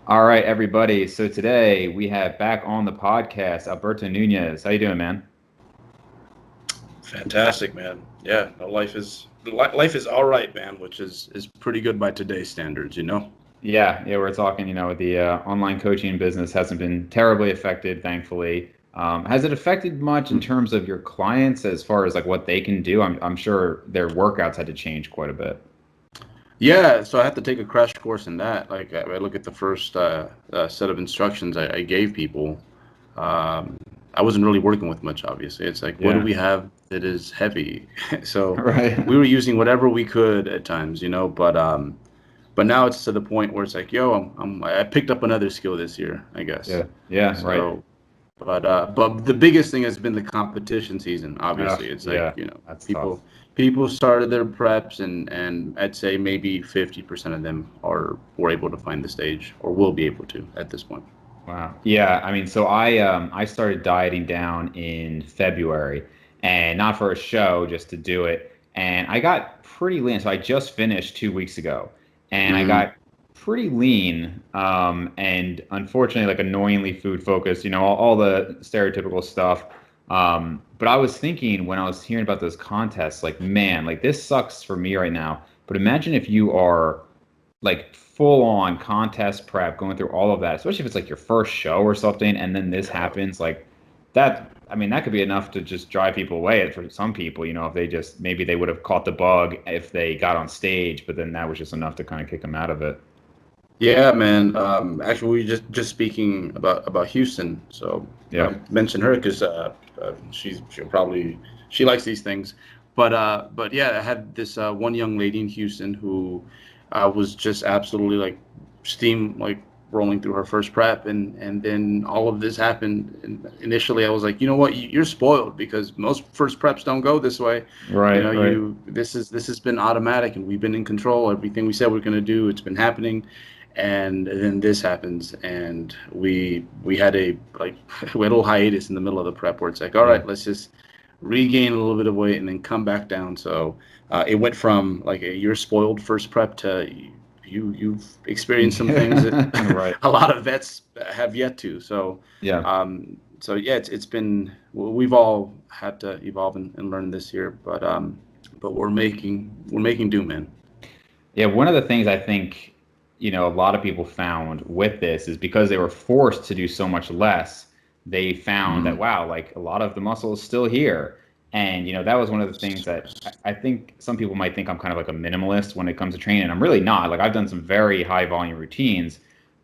All right, everybody. So today we have back on the podcast Alberto Nunez. How you doing, man? Fantastic, man. Yeah, no, life is all right, man, which is pretty good by today's standards, you know. Yeah, we're talking. The online coaching business hasn't been terribly affected, thankfully. Has it affected much in terms of your clients as far as like what they can do? I'm sure their workouts had to change quite a bit. Yeah, so I had to take a crash course in that. Like I look at the first set of instructions I gave people. Um, I wasn't really working with much, obviously. It's like, what do Yeah, we have that is heavy? So right. we were using whatever we could at times, you know. But now it's to the point where it's like, yo, I picked up another skill this year, I guess. Yeah, right. So. But the biggest thing has been the competition season. Obviously, it's like Yeah, that's tough. people started their preps, and I'd say maybe 50% of them are were able to find the stage or will be able to at this point. Wow. Yeah, I mean, so I started dieting down in February and not for a show, just to do it. And I got pretty lean. So I just finished 2 weeks ago and I Hmm. got pretty lean. And unfortunately, like annoyingly food focused, all the stereotypical stuff. But I was thinking when I was hearing about those contests, like, man, like this sucks for me right now. But imagine if you are like full on contest prep, going through all of that, especially if it's like your first show or something, and then this Yeah. happens, like that. I mean, that could be enough to just drive people away for some people, if they just maybe they would have caught the bug if they got on stage, but then that was just enough to kind of kick them out of it. Yeah, man. Actually, we just speaking about Houston, so Yeah. mention her because she likes these things, but yeah, I had this one young lady in Houston who was just absolutely like steam like rolling through her first prep, and then all of this happened. And initially, I was like, you know what, you're spoiled because most first preps don't go this way. You know, Right, right. this has been automatic, and we've been in control. Everything we said we're going to do, it's been happening, and then this happens, and we had a like we had a little hiatus in the middle of the prep where it's like, all Yeah. right, let's just regain a little bit of weight and then come back down. So it went from like a you're spoiled first prep to you've experienced some things that Right. a lot of vets have yet to. So Yeah. so yeah, it's been we've all had to evolve and learn this year, but we're making do, man. Yeah, one of the things I think, a lot of people found with this is because they were forced to do so much less, they found that, Mm. wow, like a lot of the muscle is still here. And, that was one of the things that I think some people might think I'm kind of like a minimalist when it comes to training. I'm really not. Like I've done some very high volume routines,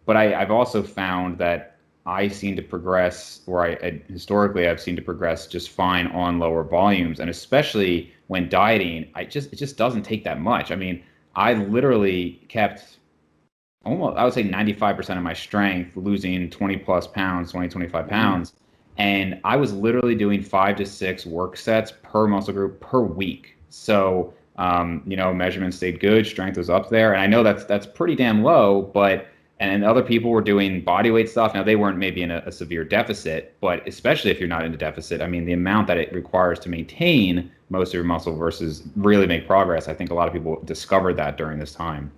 but I've also found that I seem to progress, or historically I've seen to progress just fine on lower volumes. And especially when dieting, it just doesn't take that much. I mean, I literally kept almost, I would say 95% of my strength, losing 20 plus pounds, 20, 25 Mm. pounds. And I was literally doing 5 to 6 work sets per muscle group per week. So, measurements stayed good, strength was up there. And I know that's pretty damn low, but, and other people were doing body weight stuff. Now, they weren't maybe in a severe deficit, but especially if you're not in a deficit, I mean, the amount that it requires to maintain most of your muscle versus really make progress, I think a lot of people discovered that during this time.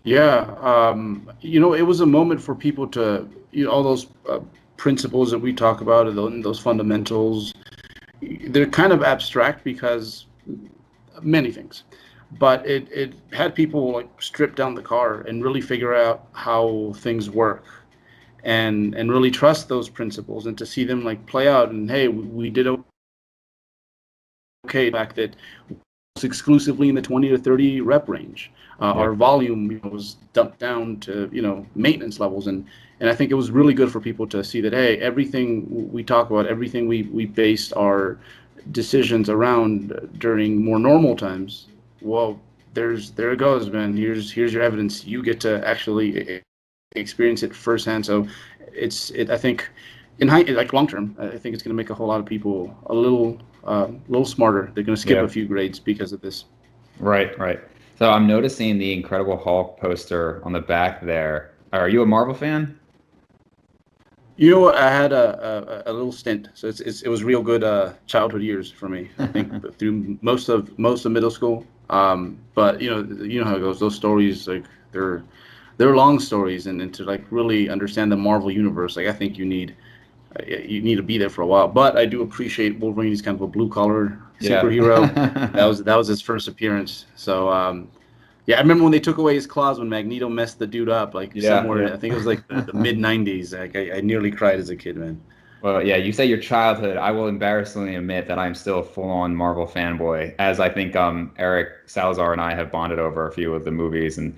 Yeah, it was a moment for people to, all those principles that we talk about, and those fundamentals, they're kind of abstract because many things, but it had people like strip down the car and really figure out how things work, and really trust those principles and to see them like play out. And hey, we did okay. The fact that exclusively in the 20 to 30 rep range. Yeah. Our volume, was dumped down to maintenance levels, and I think it was really good for people to see that, hey, everything we talk about, everything we based our decisions around during more normal times. Well, there it goes, man. Here's your evidence. You get to actually experience it firsthand. So I think like long term, I think it's going to make a whole lot of people a little smarter. They're going to skip a Yeah. few grades because of this. Right, right. So I'm noticing the Incredible Hulk poster on the back there. Are you a Marvel fan? You know what? I had a little stint, so it was real good childhood years for me. I think through most of middle school. But you know how it goes. Those stories, like they're they're long stories, and to like really understand the Marvel universe, like I think you need to be there for a while. But I do appreciate Wolverine. He's kind of a blue collar superhero. That Yeah. was his first appearance. So yeah, I remember when they took away his claws when Magneto messed the dude up, like Yeah, somewhere. I think it was like the yeah. mid '90s. Like I nearly cried as a kid, man. Well, yeah, you say your childhood. I will embarrassingly admit that I'm still a full-on Marvel fanboy, as I think Eric Salazar and I have bonded over a few of the movies, and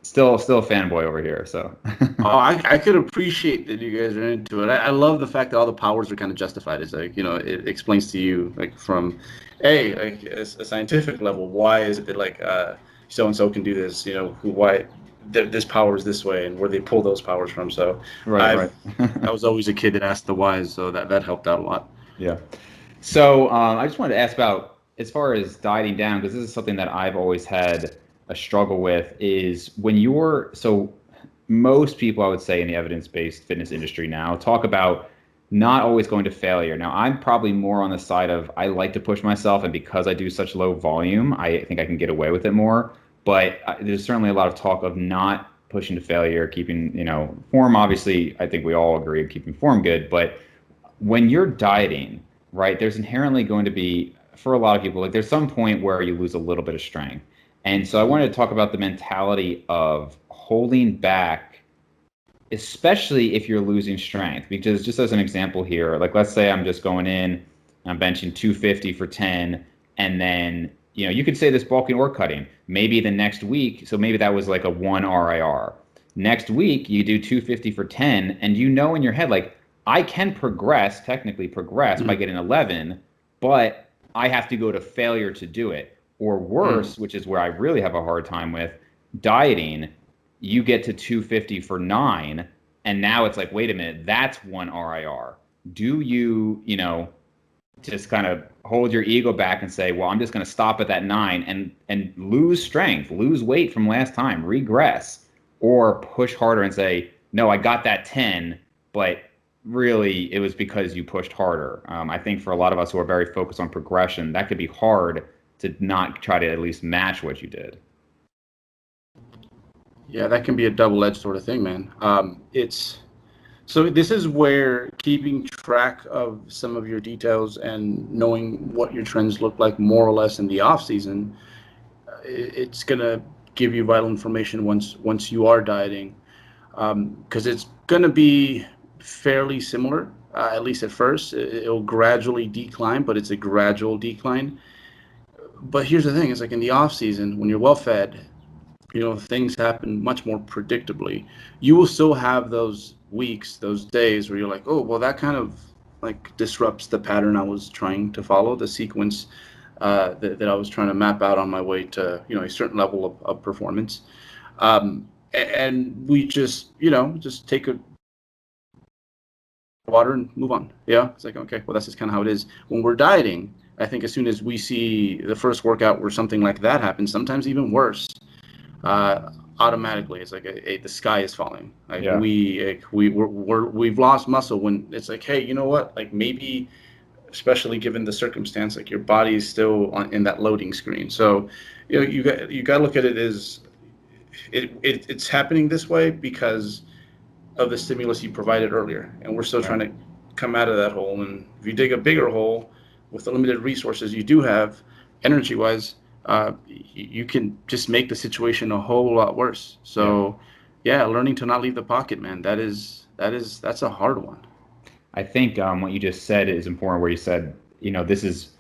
still a fanboy over here. So, Oh, I could appreciate that you guys are into it. I love the fact that all the powers are kind of justified. It's like, it explains to you, like, from like a scientific level, why is it like so and so can do this, why this power is this way and where they pull those powers from. So right, I've right. I was always a kid that asked the whys, so that helped out a lot. Yeah. So I just wanted to ask about as far as dieting down, because this is something that I've always had a struggle with, is when you're so most people I would say in the evidence-based fitness industry now talk about not always going to failure. Now I'm probably more on the side of I like to push myself, and because I do such low volume, I think I can get away with it more. But there's certainly a lot of talk of not pushing to failure, keeping form. Obviously, I think we all agree keeping form good, but when you're dieting, right, there's inherently going to be, for a lot of people, like there's some point where you lose a little bit of strength. And so I wanted to talk about the mentality of holding back, especially if you're losing strength. Because just as an example here, like let's say I'm just going in, I'm benching 250 for 10, and then, you could say this bulking or cutting. Maybe the next week, so maybe that was like a 1 RIR. Next week, you do 250 for 10, and in your head, like, I can technically progress by Mhm. getting 11, but I have to go to failure to do it. Or Mm. worse, which is where I really have a hard time with dieting, you get to 250 for 9, and now it's like, wait a minute, that's 1 RIR. Do just kind of hold your ego back and say, well, I'm just going to stop at that 9 and lose strength, lose weight from last time, regress, or push harder and say, no, I got that 10, but really it was because you pushed harder. I think for a lot of us who are very focused on progression, that could be hard to not try to at least match what you did. Yeah, that can be a double-edged sort of thing, man. It's So this is where keeping track of some of your details and knowing what your trends look like more or less in the off season, it's gonna give you vital information once you are dieting, because it's gonna be fairly similar, at least at first. It'll gradually decline, but it's a gradual decline. But here's the thing: it's like in the off season when you're well fed, things happen much more predictably. You will still have those weeks, those days where you're like, oh, well, that kind of like disrupts the pattern I was trying to follow, the sequence that I was trying to map out on my way to, a certain level of performance. And we just take a water and move on. Yeah, it's like, okay, well, that's just kind of how it is. When we're dieting, I think as soon as we see the first workout where something like that happens, sometimes even worse, uh, automatically it's like the sky is falling. Like Yeah. we've lost muscle when it's like, hey, you know what? Like maybe, especially given the circumstance, like your body is still in that loading screen. So, you got to look at it as it's happening this way because of the stimulus you provided earlier, and we're still Right. trying to come out of that hole. And if you dig a bigger hole with the limited resources you do have, energy-wise, you can just make the situation a whole lot worse. Yeah. So, yeah, learning to not leave the pocket, man, that's a hard one. I think what you just said is important, where you said, this is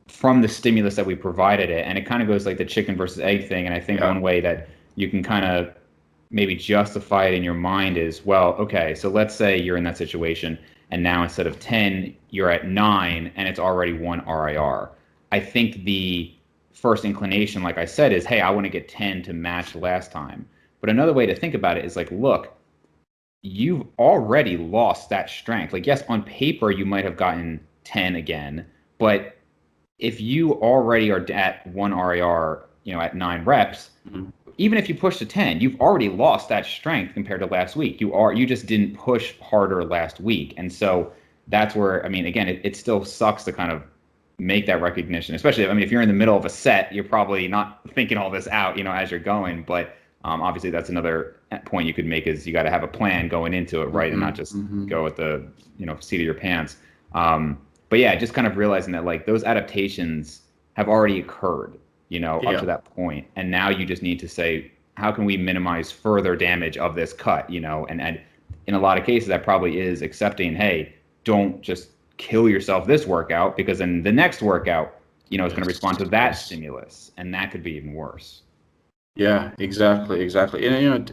from the stimulus that we provided it. And it kind of goes like the chicken versus egg thing. And I think Yeah. one way that you can kind of maybe justify it in your mind is, well, okay, so let's say you're in that situation and now instead of 10, you're at 9 and it's already 1 RIR. I think the first inclination, like I said, is, hey, I want to get 10 to match last time. But another way to think about it is like, look, you've already lost that strength. Like, yes, on paper, you might have gotten 10 again, but if you already are at 1 RER, at 9 reps, Mhm. even if you push to 10, you've already lost that strength compared to last week. You just didn't push harder last week. And so that's where, I mean, again, it still sucks to kind of make that recognition, especially, I mean, if you're in the middle of a set, you're probably not thinking all this out, as you're going. But Obviously, that's another point you could make is you got to have a plan going into it, right, and not just go with the seat of your pants. But yeah, just kind of realizing that like those adaptations have already occurred, up to that point, and now you just need to say, how can we minimize further damage of this cut, and in a lot of cases that probably is accepting, hey, don't just kill yourself this workout because then the next workout, is going to respond to that stimulus, and that could be even worse. Yeah, exactly. And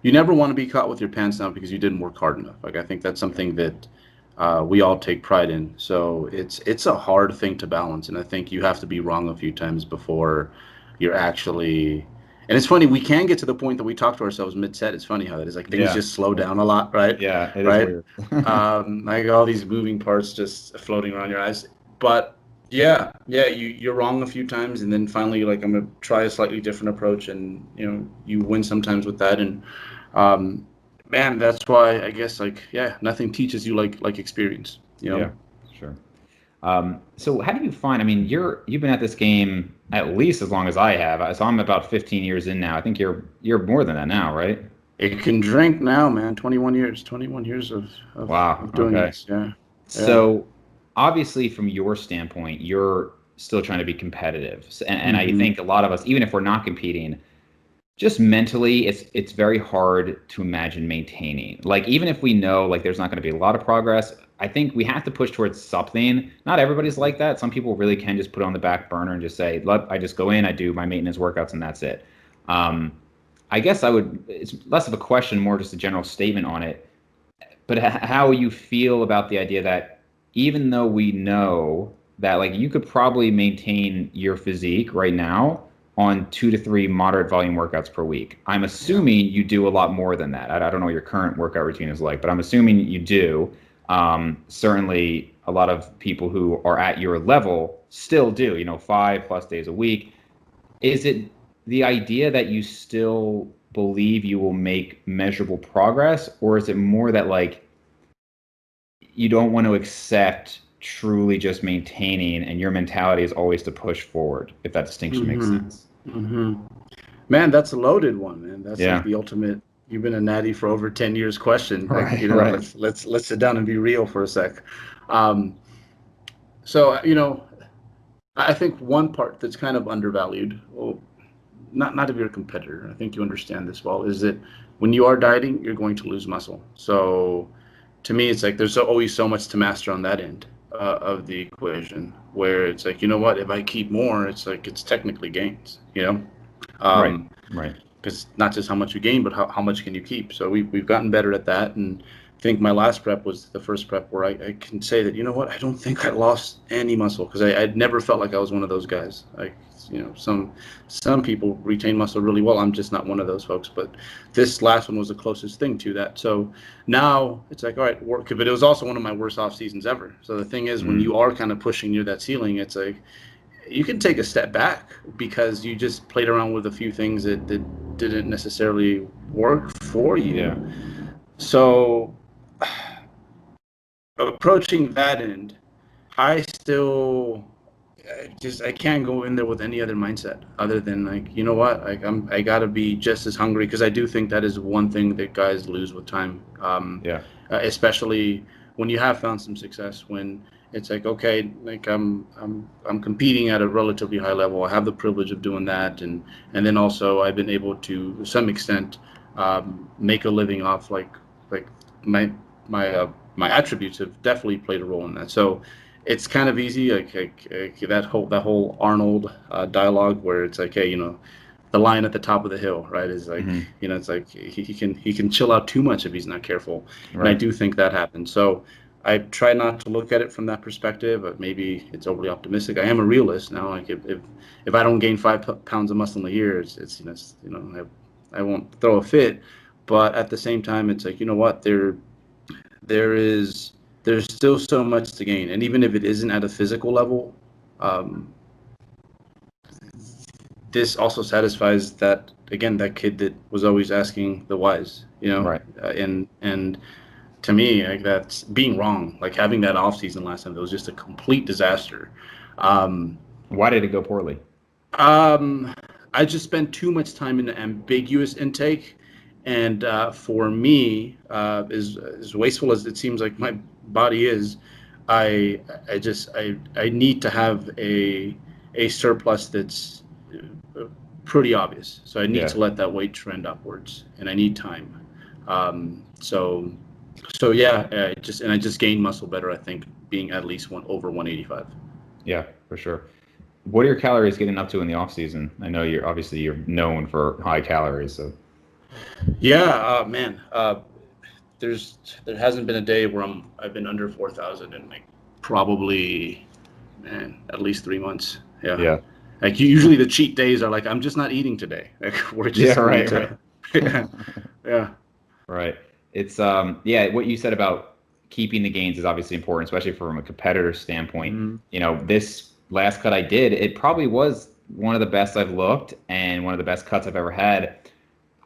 you never want to be caught with your pants down because you didn't work hard enough. Like I think that's something that we all take pride in. So it's a hard thing to balance, and I think you have to be wrong a few times before you're actually. And it's funny, we can get to the point that we talk to ourselves mid-set. It's funny how that is. Like things just slow down a lot, right? Yeah, it is right. Weird. Like all these moving parts just floating around your eyes. But yeah, you're wrong a few times, and then finally you're like, I'm gonna try a slightly different approach, and you win sometimes with that, and man, that's why I guess nothing teaches you like experience. Yeah, sure. So how do you find? I mean, you've been at this game at least as long as I have. So I'm about 15 years in now. I think you're more than that now, right? It can drink now, man. 21 years. 21 years of doing this. Yeah. So obviously, from your standpoint, you're still trying to be competitive, and I think a lot of us, even if we're not competing, just mentally, it's very hard to imagine maintaining. Like even if we know like there's not going to be a lot of progress, I think we have to push towards something. Not everybody's like that. Some people really can just put it on the back burner and just say, "Look, I just go in, I do my maintenance workouts, and that's it." I guess it's less of a question, more just a general statement on it. But how you feel about the idea that even though we know that like you could probably maintain your physique right now on 2 to 3 moderate volume workouts per week. I'm assuming you do a lot more than that. I don't know what your current workout routine is like, but I'm assuming you do. Certainly a lot of people who are at your level still do, 5+ days a week. Is it the idea that you still believe you will make measurable progress, or is it more that like you don't want to accept truly just maintaining and your mentality is always to push forward, if that distinction makes sense? Man, that's a loaded one, man. That's like the ultimate. You've been a natty for over 10 years question. Like, Right. Let's sit down and be real for a sec. So I think one part that's kind of undervalued, well, not if you're a competitor, I think you understand this well, is that when you are dieting, you're going to lose muscle. So to me, it's like there's always so much to master on that end of the equation, where it's like, what, if I keep more, it's like it's technically gains, Right. because not just how much you gain, but how much can you keep. So we've gotten better at that, and I think my last prep was the first prep where I can say that, I don't think I lost any muscle, because I'd never felt like I was one of those guys. Like, some people retain muscle really well. I'm just not one of those folks. But this last one was the closest thing to that. So now it's like, all right, work. But it was also one of my worst off seasons ever. So the thing is, when you are kind of pushing near that ceiling, it's like you can take a step back because you just played around with a few things that didn't necessarily work for you. Yeah. So approaching that end, I still I can't go in there with any other mindset other than like, what, like I gotta be just as hungry, because I do think that is one thing that guys lose with time. Especially when you have found some success, when it's like, okay, like I'm competing at a relatively high level. I have the privilege of doing that, and then also I've been able to some extent make a living off like my attributes have definitely played a role in that. So it's kind of easy, like that whole Arnold dialogue where it's like, hey, the lion at the top of the hill, right? Is like, it's like he can chill out too much if he's not careful, and I do think that happens. So I try not to look at it from that perspective, but maybe it's overly optimistic. I am a realist now. Like if I don't gain 5 pounds of muscle in a year, it's I won't throw a fit, but at the same time, it's like, what, there's still so much to gain, and even if it isn't at a physical level, this also satisfies that kid that was always asking the whys, and to me, like, that's being wrong. Like having that off season last time, it was just a complete disaster. Why did it go poorly? I just spend too much time in the ambiguous intake. And for me, as wasteful as it seems like my body is, I need to have a surplus that's pretty obvious. So I need Yeah. to let that weight trend upwards, and I need time. So yeah, I just gain muscle better. I think being at least over 185. Yeah, for sure. What are your calories getting up to in the off season? I know you're known for high calories, so Yeah, man. There hasn't been a day where I've been under 4,000 in like probably, man, at least 3 months. Yeah. yeah. Like usually the cheat days are like I'm just not eating today. Like we're Yeah, just going right, to. right. Yeah. Yeah. Right. It's yeah, what you said about keeping the gains is obviously important, especially from a competitor standpoint. Mhm. This last cut I did, it probably was one of the best I've looked and one of the best cuts I've ever had.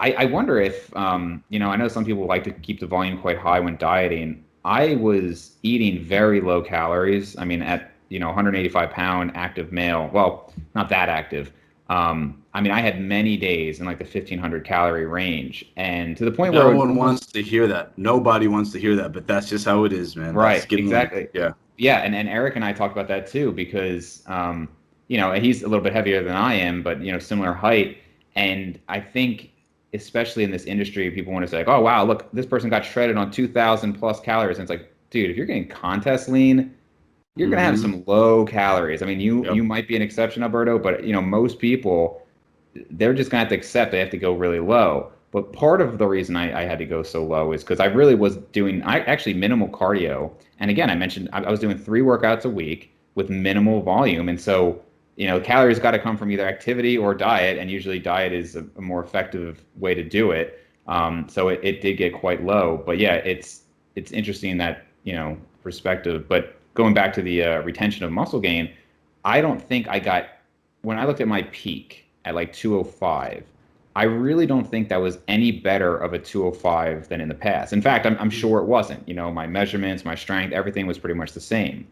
I wonder if I know some people like to keep the volume quite high when dieting. I was eating very low calories. I mean, at 185-pound active male. Well, not that active. I mean, I had many days in like the 1,500 calorie range, and to the point where No it was one almost wants to hear that. Nobody wants to hear that, but that's just how it is, man. That's right, getting like, exactly. yeah. Yeah, and Eric and I talked about that too because he's a little bit heavier than I am, but similar height, and I think especially in this industry, people want to say, like, oh wow, look, this person got shredded on 2,000 plus calories, and it's like, dude, if you're getting contest lean, you're gonna have Mm-hmm. some low calories. I mean, you Yep. you might be an exception, Alberto, but most people they're just gonna have to accept they have to go really low. But part of the reason I had to go so low is because I really was doing I actually minimal cardio. And again, I mentioned I was doing 3 workouts a week with minimal volume. And so, calories got to come from either activity or diet. And usually diet is a more effective way to do it. So it did get quite low. But yeah, it's interesting that, perspective. But going back to the retention of muscle gain, I don't think I got, when I looked at my peak at like 205, I really don't think that was any better of a 205 than in the past. In fact, I'm sure it wasn't. My measurements, my strength, everything was pretty much the same.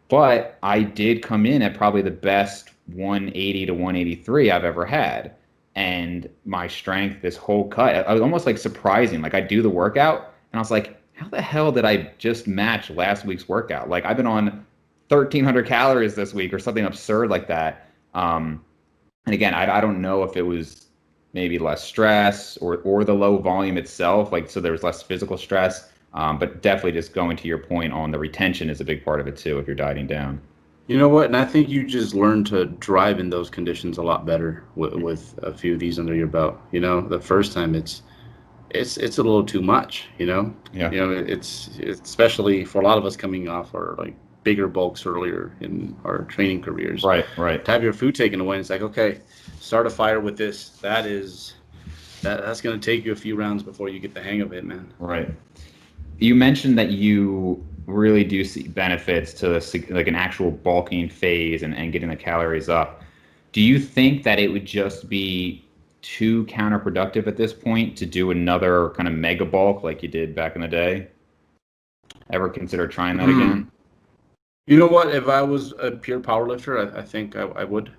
But I did come in at probably the best 180 to 183 I've ever had. And my strength, this whole cut, I was almost like surprising. Like I do the workout and I was like, how the hell did I just match last week's workout? Like I've been on 1,300 calories this week or something absurd like that. And again, I don't know if it was maybe less stress or the low volume itself, like so there was less physical stress. But definitely just going to your point on the retention is a big part of it too if you're dieting down. You know what? And I think you just learn to drive in those conditions a lot better with a few of these under your belt. The first time it's a little too much. Yeah. It's especially for a lot of us coming off our like bigger bulks earlier in our training careers. Right, right. To have your food taken away, and it's like, okay, start a fire with this. That's going to take you a few rounds before you get the hang of it, man. Right. You mentioned that you really do see benefits to like an actual bulking phase and getting the calories up. Do you think that it would just be too counterproductive at this point to do another kind of mega bulk like you did back in the day? Ever consider trying that again? You know what? If I was a pure powerlifter, I think I would.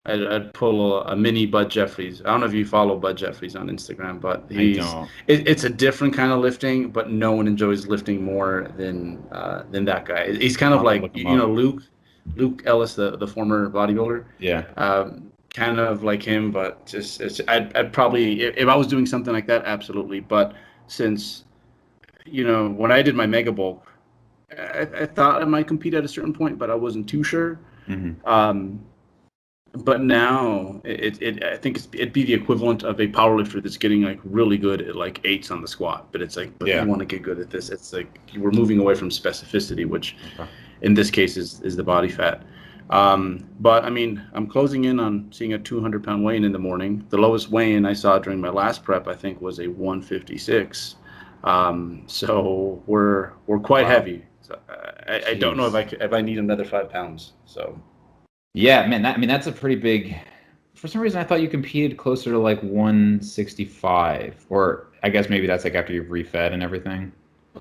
I'd pull a mini Bud Jeffries. I don't know if you follow Bud Jeffries on Instagram, but I don't. it's a different kind of lifting, but no one enjoys lifting more than that guy. He's kind of I'll have to like, look him up. Luke Ellis, the former bodybuilder. Yeah. Kind of like him, but I'd probably, if I was doing something like that, absolutely. But since, when I did my mega bulk, I thought I might compete at a certain point, but I wasn't too sure. Mm-hmm. But now I think it'd be the equivalent of a powerlifter that's getting like really good at like 8s on the squat. But it's like, but Yeah. you want to get good at this. It's like we're moving away from specificity, which in this case is the body fat. But I mean, I'm closing in on seeing a 200-pound weigh-in in the morning. The lowest weigh-in I saw during my last prep, I think, was a 156. So we're quite heavy. So I don't know if I need another 5 pounds. So. Yeah, man, that's a pretty big. For some reason, I thought you competed closer to like 165, or I guess maybe that's like after you've refed and everything.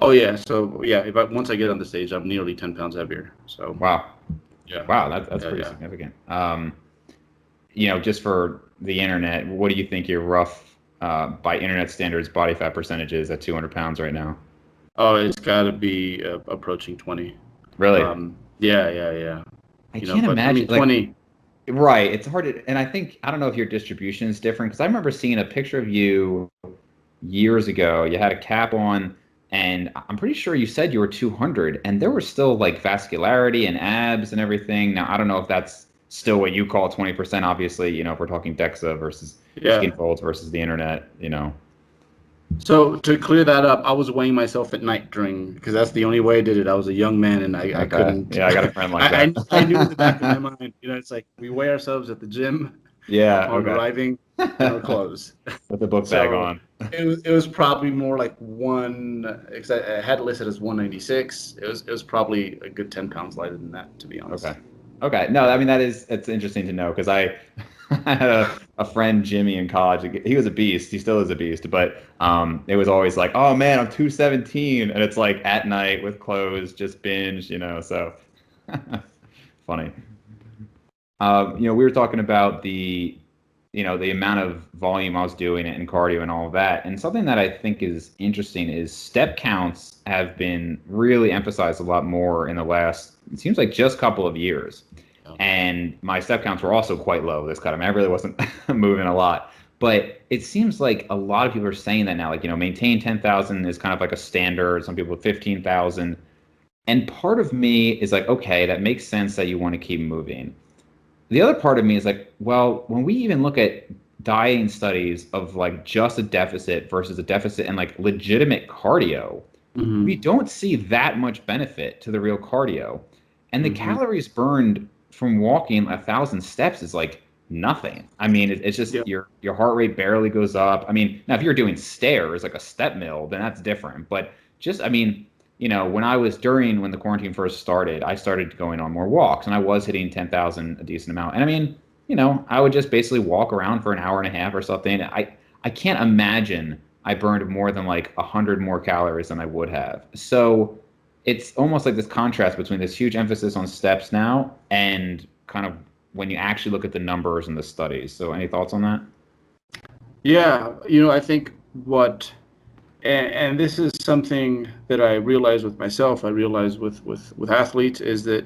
Oh yeah, so yeah, once I get on the stage, I'm nearly 10 pounds heavier. So Wow. yeah, Wow, that's yeah, pretty yeah. significant. just for the internet, what do you think your rough, by internet standards, body fat percentage is at 200 pounds right now? Oh, it's got to be approaching 20. Really? Yeah. I You know, can't but I imagine. mean, 20. Right. It's hard to, and I don't know if your distribution is different because I remember seeing a picture of you years ago. You had a cap on, and I'm pretty sure you said you were 200, and there was still like vascularity and abs and everything. Now, I don't know if that's still what you call 20%, obviously, if we're talking DEXA versus skin Yeah. folds versus the internet. So to clear that up, I was weighing myself at night because that's the only way I did it. I was a young man and I Okay. couldn't. Yeah, I got a friend like that. I knew in the back of my mind, it's like we weigh ourselves at the gym Yeah, upon okay. arriving in our clothes. With the book bag So on. it was probably more like because I had it listed as 196. It was probably a good 10 pounds lighter than that, to be honest. Okay. Okay. No, I mean it's interesting to know because I I had a friend Jimmy in college. He was a beast. He still is a beast. But it was always like, oh man, I'm 217, and it's like at night with clothes, just binge. So funny. We were talking about the amount of volume I was doing and cardio and all of that. And something that I think is interesting is step counts have been really emphasized a lot more in the last, it seems like just couple of years. And my step counts were also quite low this cut. I mean, I really wasn't moving a lot. But it seems like a lot of people are saying that now, like, maintain 10,000 is kind of like a standard. Some people 15,000. And part of me is like, okay, that makes sense that you want to keep moving. The other part of me is like, well, when we even look at dieting studies of like just a deficit versus a deficit and like legitimate cardio, we don't see that much benefit to the real cardio. And the calories burned from walking 1,000 steps is like nothing. I mean, it's just your heart rate barely goes up. I mean, now if you're doing stairs like a step mill, then that's different. But just, I mean, when the quarantine first started, I started going on more walks and I was hitting 10,000 a decent amount. And I mean, I would just basically walk around for an hour and a half or something. I can't imagine I burned more than like 100 more calories than I would have. So it's almost like this contrast between this huge emphasis on steps now and kind of when you actually look at the numbers and the studies. So any thoughts on that? Yeah, I think and this is something that I realize with myself, I realize with athletes, is that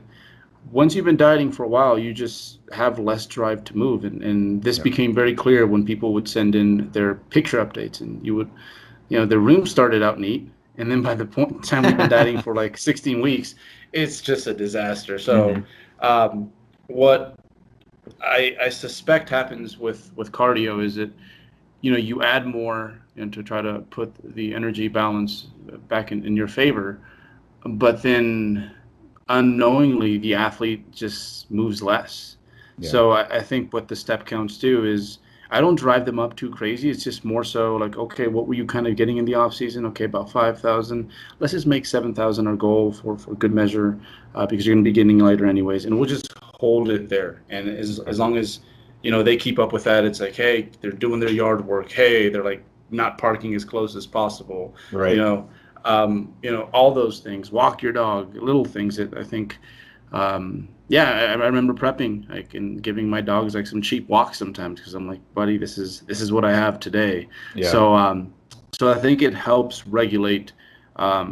once you've been dieting for a while, you just have less drive to move. And this became very clear when people would send in their picture updates and the room started out neat. And then by the time we've been dieting for like 16 weeks, it's just a disaster. So what I suspect happens with cardio is that you add more and to try to put the energy balance back in your favor, but then unknowingly the athlete just moves less. So I think what the step counts do is I don't drive them up too crazy. It's just more so like, okay, what were you kind of getting in the off season? Okay, about 5,000. Let's just make 7,000 our goal for good measure, because you're going to be getting lighter anyways, and we'll just hold it there. And as long as they keep up with that, it's like, hey, they're doing their yard work. Hey, they're like not parking as close as possible. Right. All those things. Walk your dog. Little things that I think. I remember prepping and giving my dogs like some cheap walks sometimes because I'm like, buddy, this is what I have today. Yeah. So I think it helps regulate, the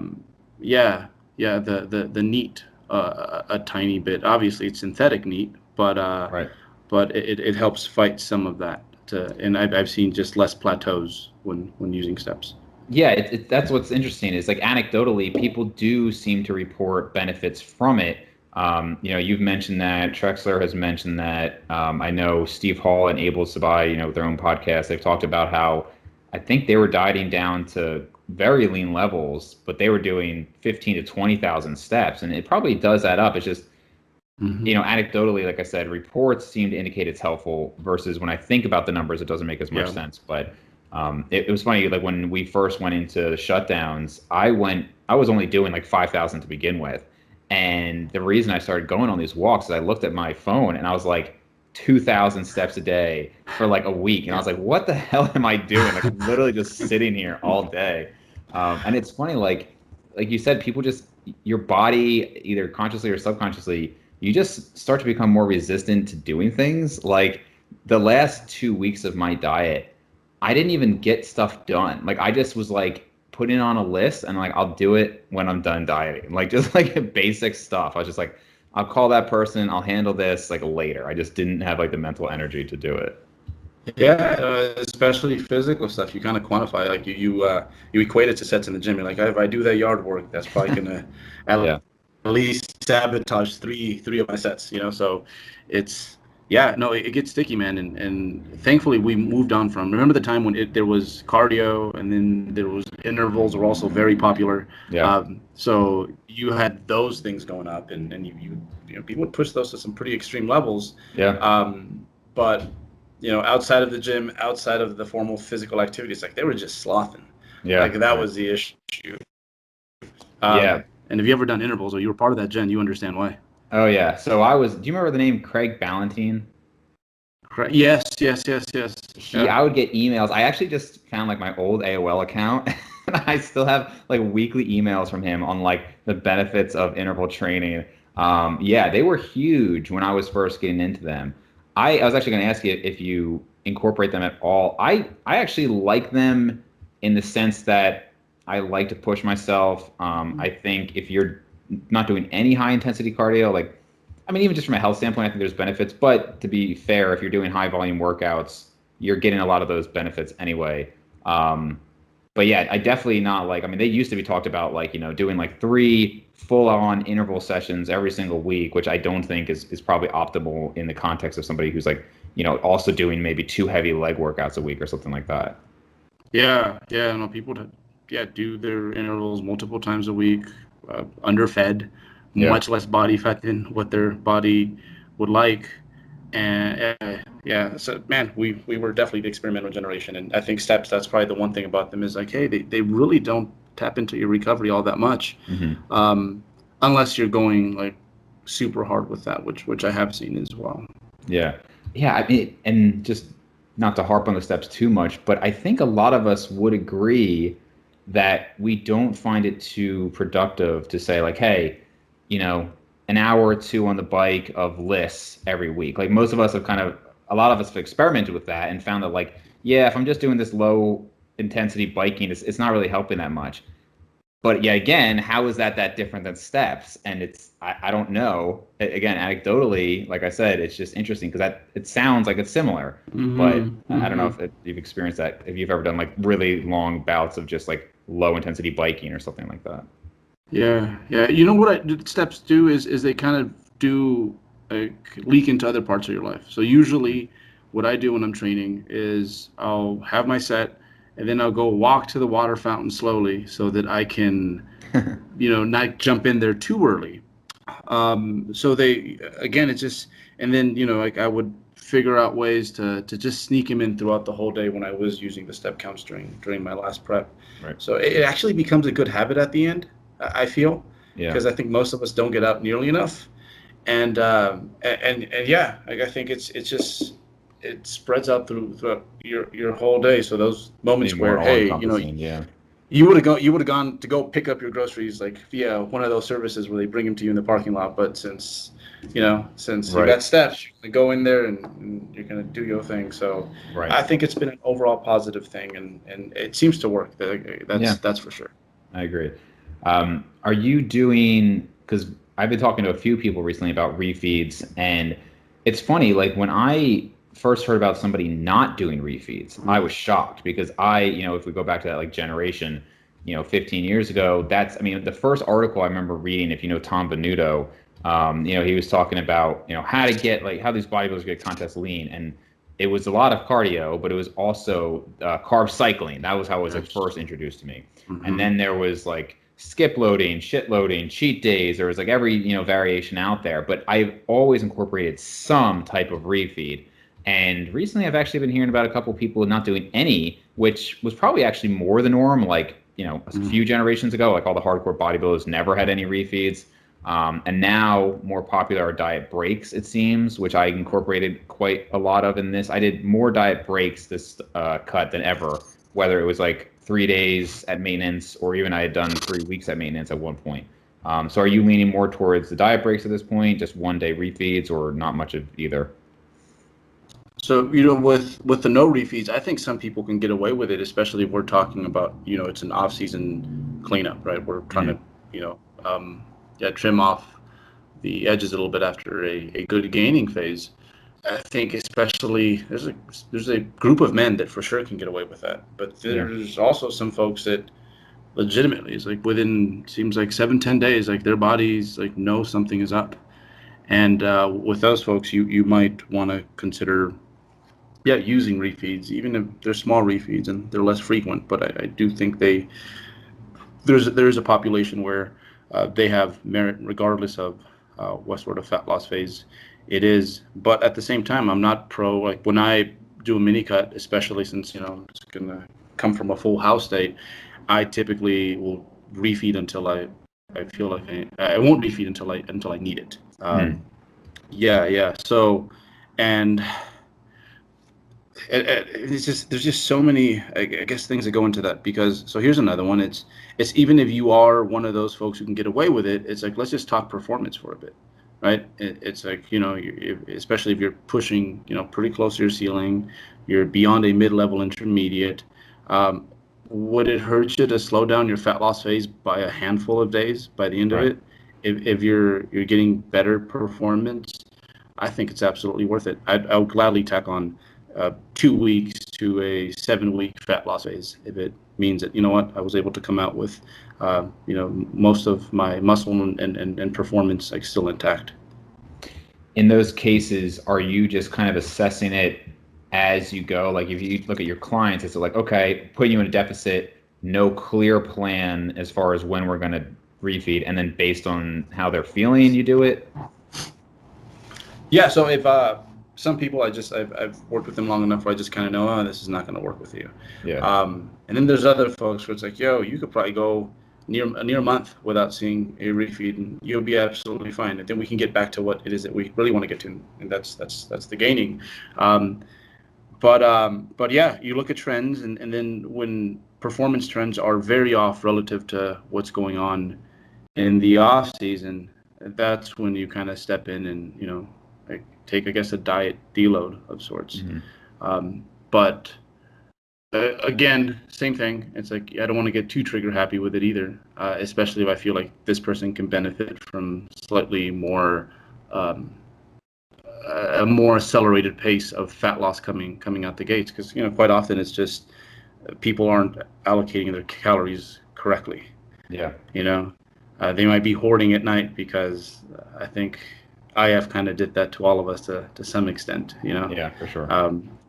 NEAT a tiny bit. Obviously, it's synthetic NEAT, but Right. but it helps fight some of that. And I've seen just less plateaus when using steps. Yeah, that's what's interesting is like anecdotally, people do seem to report benefits from it. You've mentioned that, Trexler has mentioned that. I know Steve Hall and Abel Sabai, with their own podcast, they've talked about how I think they were dieting down to very lean levels, but they were doing 15 to 20,000 steps, and it probably does add up. It's just, anecdotally, like I said, reports seem to indicate it's helpful versus when I think about the numbers, it doesn't make as much sense. But it was funny, like when we first went into the shutdowns, I was only doing like 5,000 to begin with. And the reason I started going on these walks is I looked at my phone and I was like 2,000 steps a day for like a week. And I was like, what the hell am I doing? Like I'm literally just sitting here all day. And it's funny, like you said, people just, your body, either consciously or subconsciously, you just start to become more resistant to doing things. Like the last 2 weeks of my diet, I didn't even get stuff done. Like I just was like putting on a list and like I'll do it when I'm done dieting. Like just like basic stuff. I was just like, I'll call that person, I'll handle this like later. I just didn't have like the mental energy to do it. Yeah, especially physical stuff. You kind of quantify, like you equate it to sets in the gym. You're like, if I do that yard work, that's probably gonna Yeah. at least sabotage three of my sets. So it's yeah, no, it gets sticky, man. And thankfully we moved on from. Remember the time when there was cardio and then there was intervals were also very popular. Yeah. So you had those things going up, and people would push those to some pretty extreme levels. Yeah. But outside of the gym, outside of the formal physical activities, like they were just slothing. Yeah. Like that was the issue. Yeah. And if you ever done intervals or you were part of that gen, you understand why. Oh yeah. So do you remember the name Craig Ballantine? Yes. I would get emails. I actually just found like my old AOL account and I still have like weekly emails from him on like the benefits of interval training. Yeah, they were huge when I was first getting into them. I was actually going to ask you if you incorporate them at all. I actually like them in the sense that I like to push myself. I think if you're not doing any high intensity cardio, like, I mean, even just from a health standpoint, I think there's benefits. But to be fair, if you're doing high volume workouts, you're getting a lot of those benefits anyway. But yeah, I definitely not like, I mean, they used to be talked about like, doing like 3 full-on interval sessions every single week, which I don't think is probably optimal in the context of somebody who's like, also doing maybe 2 heavy leg workouts a week or something like that. Yeah. No, people do their intervals multiple times a week, underfed, much less body fat than what their body would like. And so man, we were definitely the experimental generation, and I think steps. That's probably the one thing about them is like, hey, they really don't tap into your recovery all that much, unless you're going like super hard with that, which I have seen as well. Yeah. I mean, and just not to harp on the steps too much, but I think a lot of us would agree that we don't find it too productive to say like, hey, an hour or 2 on the bike of LISS every week. Like most of us have a lot of us have experimented with that and found that like, yeah, if I'm just doing this low intensity biking, it's not really helping that much. But yeah, again, how is that different than steps? And I don't know. Again, anecdotally, like I said, it's just interesting because it sounds like it's similar. But I don't know if you've experienced that, if you've ever done like really long bouts of just like low intensity biking or something like that. Yeah. You know what steps do is they kind of do leak into other parts of your life. So usually what I do when I'm training is I'll have my set and then I'll go walk to the water fountain slowly so that I can, not jump in there too early. So it's just, and then, like I would figure out ways to just sneak him in throughout the whole day when I was using the step counts during my last prep. Right. So it actually becomes a good habit at the end, I feel, because I think most of us don't get out nearly enough. And yeah, like I think it's just, it spreads out throughout your whole day. So those moments where, hey, you would have gone to go pick up your groceries like via one of those services where they bring them to you in the parking lot. But since you got steps, you're gonna go in there and you're gonna do your thing. So I think it's been an overall positive thing, and it seems to work. That's for sure. I agree. Are you doing? Because I've been talking to a few people recently about refeeds, and it's funny. Like when I first heard about somebody not doing refeeds, I was shocked because if we go back to that like generation, 15 years ago, the first article I remember reading, if you know Tom Venuto, he was talking about, how to get how these bodybuilders get contest lean. And it was a lot of cardio, but it was also carb cycling. That was how it was like first introduced to me. And then there was like skip loading, shit loading, cheat days. There was like every, variation out there, but I've always incorporated some type of refeed. And recently I've actually been hearing about a couple people not doing any, which was probably actually more the norm. Like, a few generations ago, like all the hardcore bodybuilders never had any refeeds. And now more popular are diet breaks, it seems, which I incorporated quite a lot of in this. I did more diet breaks this cut than ever, whether it was like 3 days at maintenance or even I had done 3 weeks at maintenance at one point. So are you leaning more towards the diet breaks at this point, just 1 day refeeds, or not much of either? So, with the no refeeds, I think some people can get away with it, especially if we're talking about, it's an off-season cleanup, right? We're trying to, you know, trim off the edges a little bit after a good gaining phase. I think especially there's a group of men that for sure can get away with that, but there's also some folks that legitimately is like within seems like 7-10 days, like their bodies like know something is up, and with those folks, you might want to consider using refeeds, even if they're small refeeds and they're less frequent. But I do think there's a population where they have merit regardless of what sort of fat loss phase it is. But at the same time, I'm not pro, like when I do a mini cut, especially since it's gonna come from a full house state, I typically will refeed until I feel like I won't refeed until I need it. Yeah. So, and it's just there's just so many I guess things that go into that, because so here's another one. It's even if you are one of those folks who can get away with it, it's like, let's just talk performance for a bit, right? It's like, especially if you're pushing pretty close to your ceiling, you're beyond a mid-level intermediate. Would it hurt you to slow down your fat loss phase by a handful of days by the end of it? If you're getting better performance, I think it's absolutely worth it. I would gladly tack on 2 weeks to a 7-week fat loss phase if it means that, I was able to come out with most of my muscle and performance like still intact. In those cases, are you just kind of assessing it as you go? Like if you look at your clients, it's like, okay, putting you in a deficit, no clear plan as far as when we're going to refeed, and then based on how they're feeling, you do it? Yeah, so if some people I've worked with them long enough where I just kind of know, this is not going to work with you. Yeah. And then there's other folks where it's like, you could probably go near a month without seeing a refeed, and you'll be absolutely fine. And then we can get back to what it is that we really want to get to, and that's the gaining. But yeah, you look at trends, and then when performance trends are very off relative to what's going on in the off season, that's when you kind of step in and like take, I guess, a diet deload of sorts. But again, same thing. It's like I don't want to get too trigger happy with it either, especially if I feel like this person can benefit from slightly more a more accelerated pace of fat loss coming out the gates, because quite often it's just people aren't allocating their calories correctly. They might be hoarding at night, because I think IF kind of did that to all of us to some extent. Yeah, for sure.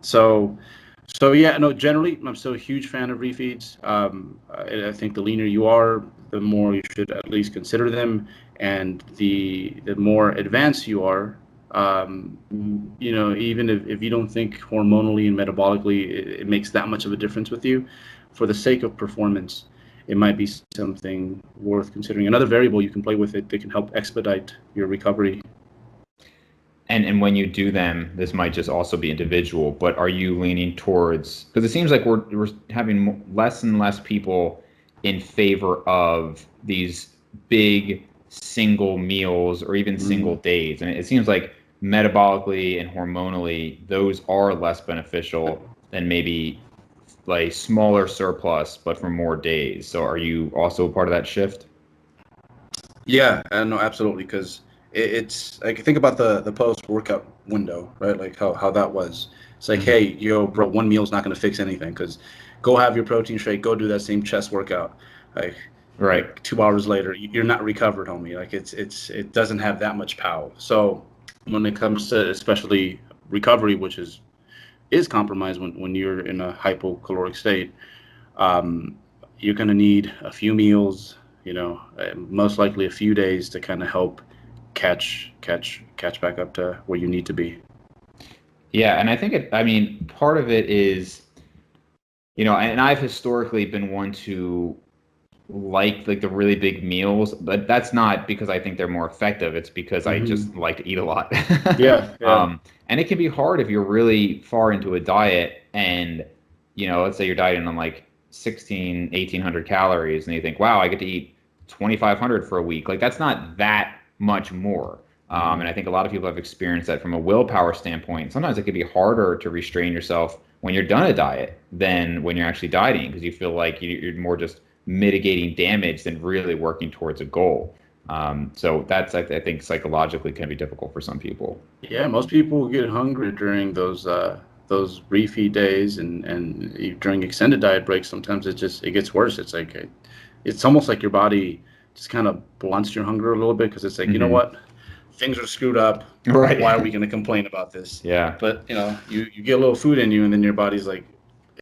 So yeah, no, generally I'm still a huge fan of refeeds. I think the leaner you are, the more you should at least consider them, and the more advanced you are, even if you don't think hormonally and metabolically it makes that much of a difference with you, for the sake of performance, it might be something worth considering. Another variable you can play with it that can help expedite your recovery. And when you do them, this might just also be individual, but are you leaning towards, because it seems like we're having less and less people in favor of these big single meals or even single days, and it seems like metabolically and hormonally those are less beneficial than maybe like smaller surplus but for more days. So are you also part of that shift? Yeah, no, absolutely, because it's like, think about the post-workout window, right? Like how that was. It's like, hey, bro, one meal's not going to fix anything, because go have your protein shake, go do that same chest workout. Like 2 hours later, you're not recovered, homie. Like it doesn't have that much power. So when it comes to especially recovery, which is compromised when you're in a hypocaloric state, you're going to need a few meals, most likely a few days to kind of help catch back up to where you need to be. Yeah, and I think part of it is, and I've historically been one to like the really big meals, but that's not because I think they're more effective. It's because I just like to eat a lot. Yeah. And it can be hard if you're really far into a diet and, let's say you're dieting on like 1,800 calories and you think, wow, I get to eat 2,500 for a week. Like that's not that much more. And I think a lot of people have experienced that from a willpower standpoint. Sometimes it can be harder to restrain yourself when you're done a diet than when you're actually dieting, because you feel like you're more just mitigating damage than really working towards a goal. So that's, I think, psychologically can be difficult for some people. Yeah, most people get hungry during those refeed days, and during extended diet breaks. Sometimes it gets worse. It's like it's almost like your body just kind of blunts your hunger a little bit, because it's like, you know what, things are screwed up. Right. Why are we going to complain about this? Yeah. But you get a little food in you, and then your body's like,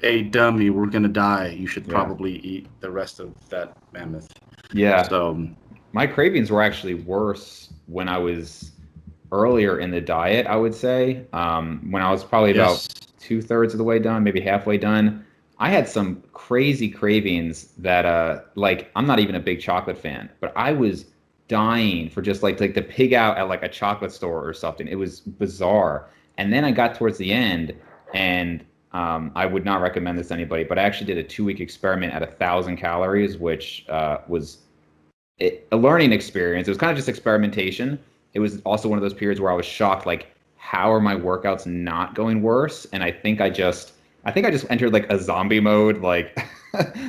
hey, dummy, we're going to die. You should probably eat the rest of that mammoth. Yeah. So my cravings were actually worse when I was earlier in the diet, I would say. When I was probably about 2/3 of the way done, maybe halfway done, I had some crazy cravings that, like, I'm not even a big chocolate fan, but I was dying for just like to pig out at like a chocolate store or something. It was bizarre. And then I got towards the end, and I would not recommend this to anybody, but I actually did a 2-week experiment at 1,000 calories, which was a learning experience. It was kind of just experimentation. It was also one of those periods where I was shocked, like, how are my workouts not going worse? And I think I just entered like a zombie mode. Like,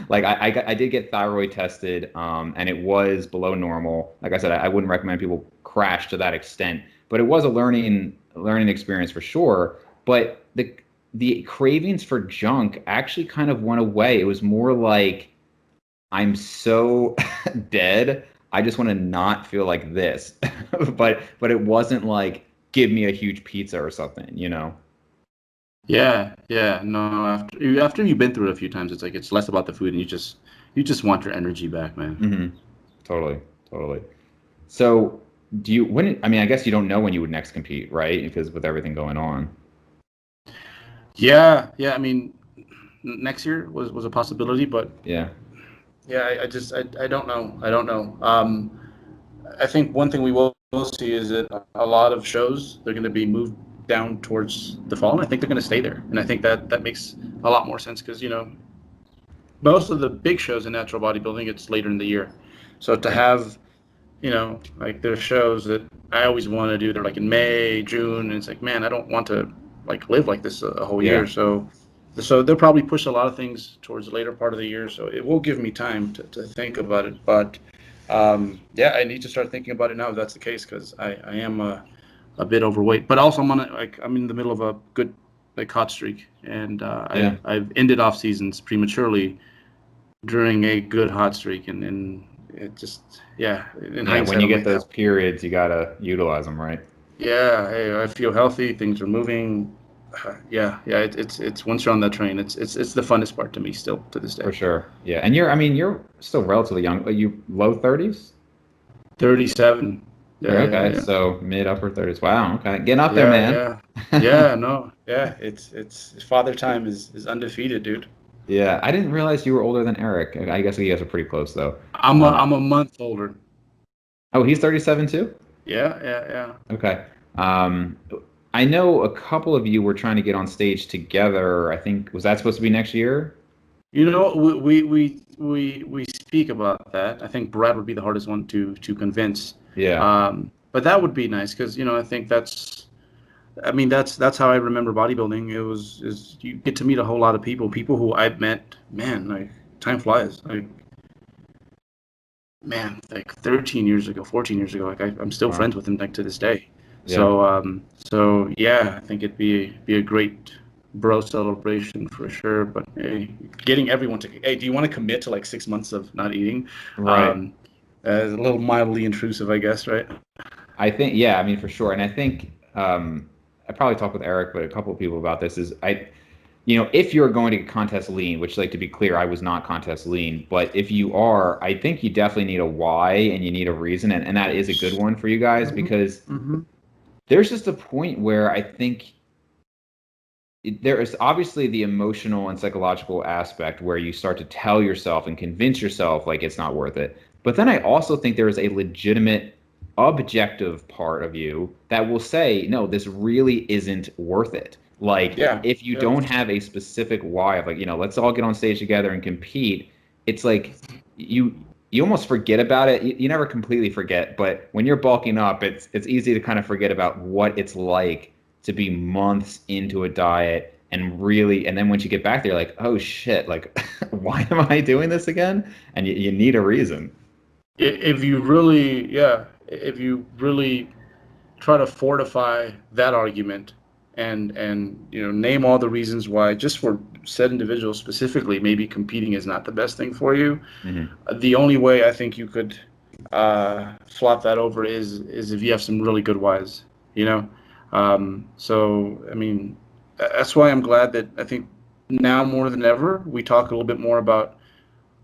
like I did get thyroid tested, and it was below normal. Like I said, I wouldn't recommend people crash to that extent, but it was a learning experience for sure. But the cravings for junk actually kind of went away. It was more like, I'm so dead. I just want to not feel like this. but it wasn't like, give me a huge pizza or something, you know? yeah, no. After you've been through it a few times, it's like it's less about the food, and you just want your energy back, man. Mm-hmm. Totally. So I mean, I guess you don't know when you would next compete, right? Because with everything going on. Yeah. I mean, next year was a possibility, but Yeah. I don't know. I think one thing we will see is that a lot of shows, they're going to be moved down towards the fall, and I think they're going to stay there. And I think that makes a lot more sense, because most of the big shows in natural bodybuilding, it's later in the year. So to have, like, there's shows that I always want to do, they're like in May, June, and it's like, man, I don't want to like live like this a whole year. So they'll probably push a lot of things towards the later part of the year. So it will give me time to think about it. But I need to start thinking about it now if that's the case, because I am a bit overweight. But also I'm in the middle of a good like hot streak, and I've ended off seasons prematurely during a good hot streak, and it just in hindsight, when you I'm get like, those periods, you gotta utilize them, right? hey, I feel healthy, things are moving. It's once you're on that train, it's the funnest part to me still to this day. For sure. Yeah. And you're still relatively young. Are you low 30s? 37. Okay. Yeah. So mid upper 30s. Wow. Okay. Getting up there, man. It's father time is undefeated, dude. Yeah. I didn't realize you were older than Eric. I guess you guys are pretty close though. I'm a month older. Oh, he's 37 too? Yeah. Okay. I know a couple of you were trying to get on stage together. I think, was that supposed to be next year? We speak about that. I think Brad would be the hardest one to convince. Yeah. But that would be nice, because I think that's how I remember bodybuilding. Is you get to meet a whole lot of people who I've met. Man, like, time flies. Like 13 years ago, 14 years ago, like I'm still friends with him like to this day. Yeah. So I think it'd be a great bro celebration for sure. But hey, getting everyone to, hey, do you want to commit to like 6 months of not eating? Right. A little mildly intrusive, I guess, right? I think, I mean, for sure. And I think I probably talked with Eric, but a couple of people about this is if you're going to get contest lean, which, like, to be clear, I was not contest lean, but if you are, I think you definitely need a why and you need a reason. And that is a good one for you guys, because there's just a point where I think there is obviously the emotional and psychological aspect where you start to tell yourself and convince yourself like it's not worth it. But then I also think there is a legitimate objective part of you that will say, no, this really isn't worth it. Like, if you don't have a specific why of like, let's all get on stage together and compete, it's like you almost forget about it. You never completely forget, but when you're bulking up, it's easy to kind of forget about what it's like to be months into a diet and then once you get back there, you're like, oh shit, like why am I doing this again? And you need a reason. If you really, yeah, if you really try to fortify that argument and name all the reasons why, just for said individuals specifically, maybe competing is not the best thing for you. Hmm. The only way I think you could flop that over is if you have some really good whys, you know. So I mean, that's why I'm glad that I think now more than ever we talk a little bit more about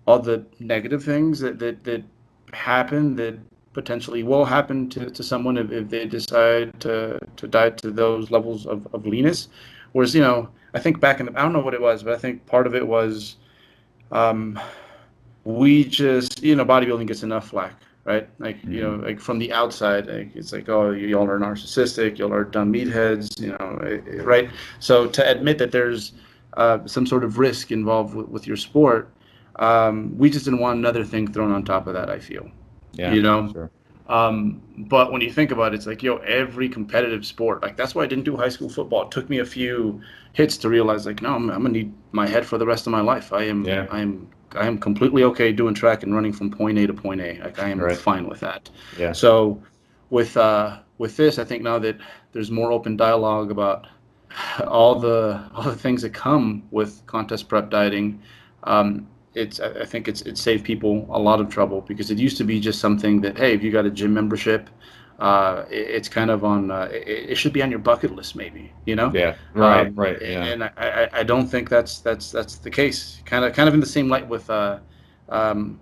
all the negative things that happen, that potentially will happen to someone if they decide to diet to those levels of leanness. Whereas, I think back I don't know what it was, but I think part of it was um, we just, bodybuilding gets enough flack, right? Like, Hmm. like from the outside, like, it's like, oh, y'all are narcissistic, y'all are dumb meatheads, right? So to admit that there's some sort of risk involved with your sport, we just didn't want another thing thrown on top of that, I feel, Yeah, you know? sure. But when you think about it, it's like, every competitive sport, like that's why I didn't do high school football. It took me a few hits to realize, like, no, I'm gonna need my head for the rest of my life. Yeah, I am completely okay doing track and running from point A to point A. Like I am right. fine with that. Yeah. So with this, I think now that there's more open dialogue about all the things that come with contest prep dieting, I think it's saved people a lot of trouble, because it used to be just something that, hey, if you got a gym membership, it's kind of on it should be on your bucket list, maybe, Yeah. Right, right. Yeah. and I don't think that's the case. Kind of in the same light with I'm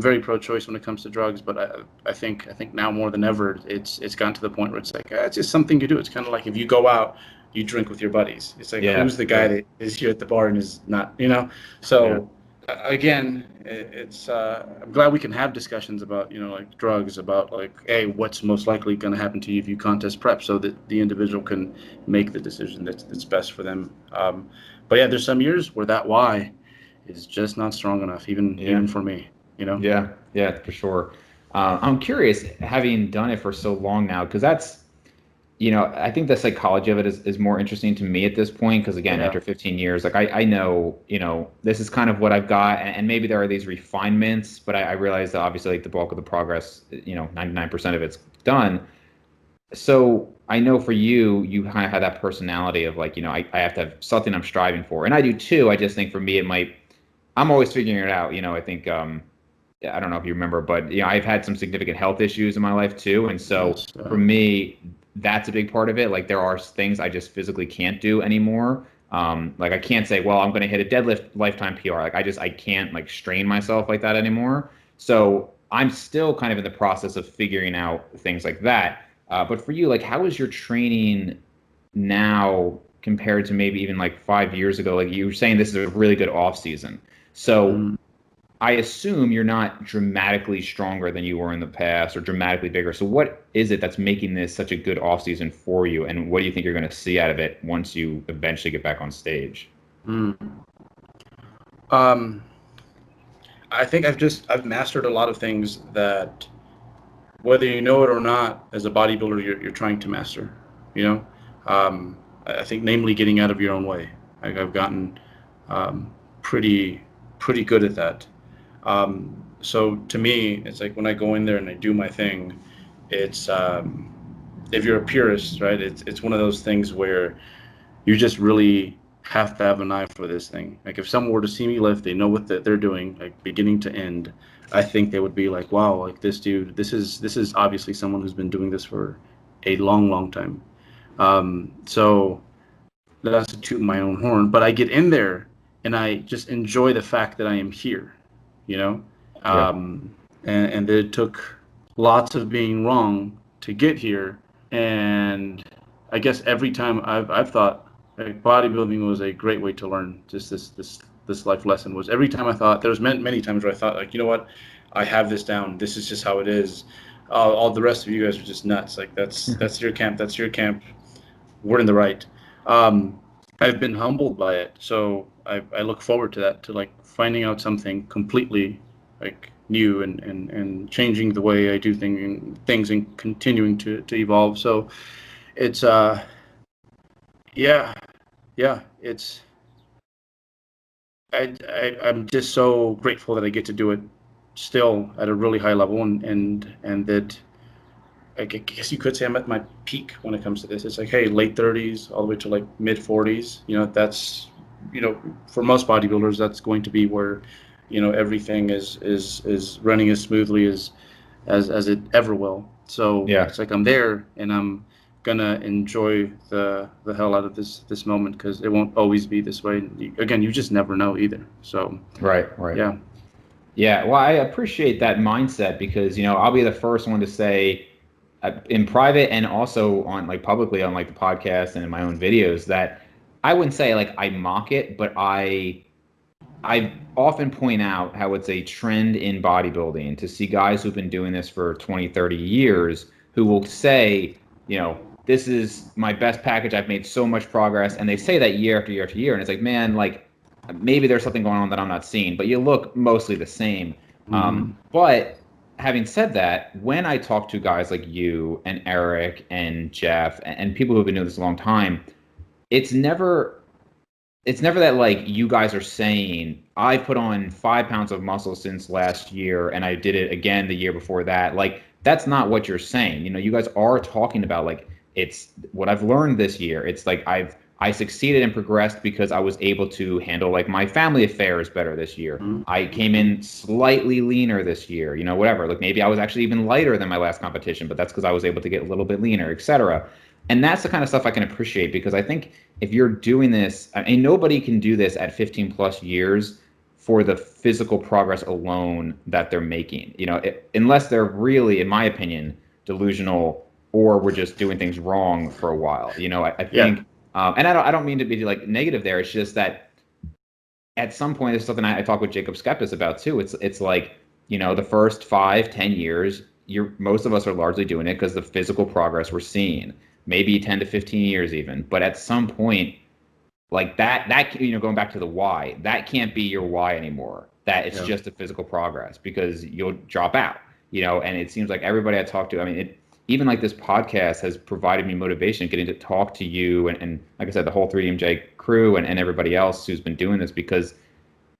very pro-choice when it comes to drugs, but I think now more than ever it's gotten to the point where it's like, it's just something you do. It's kind of like if you go out, you drink with your buddies. It's like, Yeah. who's the guy Yeah. that is here at the bar and is not, Yeah. So again, it's I'm glad we can have discussions about, like drugs, about like, hey, what's most likely going to happen to you if you contest prep, so that the individual can make the decision that's best for them. But yeah, there's some years where that why is just not strong enough, Yeah. even for me. Yeah, yeah, for sure. I'm curious, having done it for so long now, because I think the psychology of it is more interesting to me at this point. Because again, Yeah. after 15 years, like I know, this is kind of what I've got, and maybe there are these refinements, but I realize that obviously like the bulk of the progress, 99% of it's done. So I know for you, you kind of have that personality of like, I have to have something I'm striving for, and I do too. I just think for me, I'm always figuring it out. I think, I don't know if you remember, but I've had some significant health issues in my life too, and so Yes. for me, that's a big part of it. Like there are things I just physically can't do anymore. Like I can't say, well, I'm going to hit a deadlift lifetime PR. Like I can't like strain myself like that anymore. So I'm still kind of in the process of figuring out things like that. But for you, like, how is your training now compared to maybe even like 5 years ago? Like you were saying, this is a really good off season. So Mm. I assume you're not dramatically stronger than you were in the past or dramatically bigger. So what is it that's making this such a good off season for you? And what do you think you're going to see out of it once you eventually get back on stage? Mm. Um, I think I've mastered a lot of things that, whether you know it or not, as a bodybuilder, you're trying to master. You know, I think, namely, getting out of your own way. I've gotten um, pretty pretty good at that. So to me, it's like when I go in there and I do my thing, it's if you're a purist, right? It's one of those things where you just really have to have an eye for this thing. Like if someone were to see me lift, they know what they're doing, like beginning to end. I think they would be like, wow, like this dude, this is obviously someone who's been doing this for a long, long time. So that's to toot my own horn, but I get in there and I just enjoy the fact that I am here, you know, Yeah. and that it took lots of being wrong to get here. And I guess every time I've thought, like, bodybuilding was a great way to learn just this life lesson. Was every time I thought, there was many times where I thought, like, you know what, I have this down. This is just how it is. All the rest of you guys are just nuts. Like that's your camp. That's your camp. We're in the right. Um, I've been humbled by it, so I look forward to that, to like finding out something completely like new and changing the way I do things and continuing to evolve. So it's yeah, it's I'm just so grateful that I get to do it still at a really high level, and that I guess you could say I'm at my peak when it comes to this. It's like, hey, late 30s all the way to like mid 40s. That's, for most bodybuilders, that's going to be where, everything is running as smoothly as it ever will. So Yeah. it's like I'm there, and I'm gonna enjoy the hell out of this moment, because it won't always be this way. Again, you just never know either. So Right. yeah. Yeah, well, I appreciate that mindset because, I'll be the first one to say in private and also on like publicly on like the podcast and in my own videos that I wouldn't say like I mock it, but I often point out how it's a trend in bodybuilding to see guys who've been doing this for 20, 30 years who will say, this is my best package. I've made so much progress. And they say that year after year after year. And it's like, man, like maybe there's something going on that I'm not seeing, but you look mostly the same. But having said that, when I talk to guys like you and Eric and Jeff and people who've been doing this a long time, it's never that like you guys are saying I put on 5 pounds of muscle since last year and I did it again the year before that. Like that's not what you're saying. You guys are talking about like it's what I've learned this year. It's like I succeeded and progressed because I was able to handle like my family affairs better this year. I came in slightly leaner this year, whatever. Like maybe I was actually even lighter than my last competition, but that's because I was able to get a little bit leaner, etc. And that's the kind of stuff I can appreciate because I think if you're doing this, I mean, nobody can do this at 15 plus years for the physical progress alone that they're making, unless they're really, in my opinion, delusional or we're just doing things wrong for a while. I think, and I don't mean to be like negative there. It's just that at some point, there's something I talk with Jacob Skeptis about too. It's like, the first 5-10 years, most of us are largely doing it because the physical progress we're seeing. Maybe 10 to 15 years even. But at some point, like that going back to the why, that can't be your why anymore. That it's just a physical progress because you'll drop out, and it seems like everybody I talk to, I mean, even like this podcast has provided me motivation getting to talk to you and like I said, the whole 3DMJ crew and everybody else who's been doing this because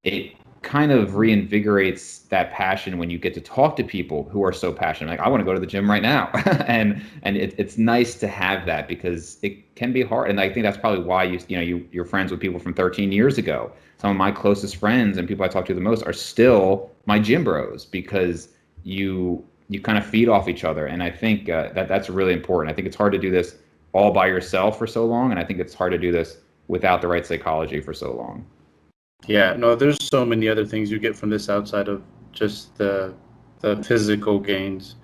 it kind of reinvigorates that passion when you get to talk to people who are so passionate. Like I want to go to the gym right now, and it's nice to have that because it can be hard. And I think that's probably why you're friends with people from 13 years ago. Some of my closest friends and people I talk to the most are still my gym bros because you kind of feed off each other. And I think that's really important. I think it's hard to do this all by yourself for so long, and I think it's hard to do this without the right psychology for so long. Yeah, no, there's so many other things you get from this outside of just the physical gains.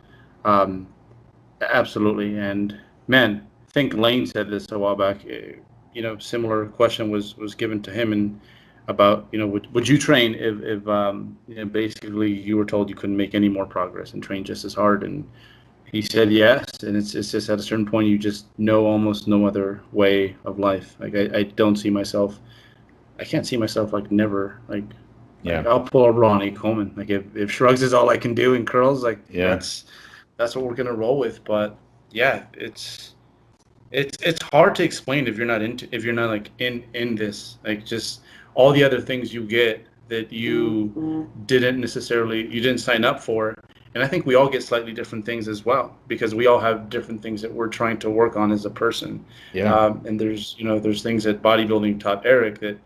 Absolutely. And man, I think Lane said this a while back. Similar question was given to him and about, would you train if basically you were told you couldn't make any more progress and train just as hard? And he said yes. And it's just at a certain point you just know almost no other way of life. Like I don't see myself. I can't see myself like never like I'll pull a Ronnie Coleman. Like if shrugs is all I can do and curls, like that's what we're gonna roll with. But yeah, it's hard to explain if you're not like in this, like just all the other things you get that you didn't sign up for. And I think we all get slightly different things as well because we all have different things that we're trying to work on as a person. And there's things that bodybuilding taught Eric that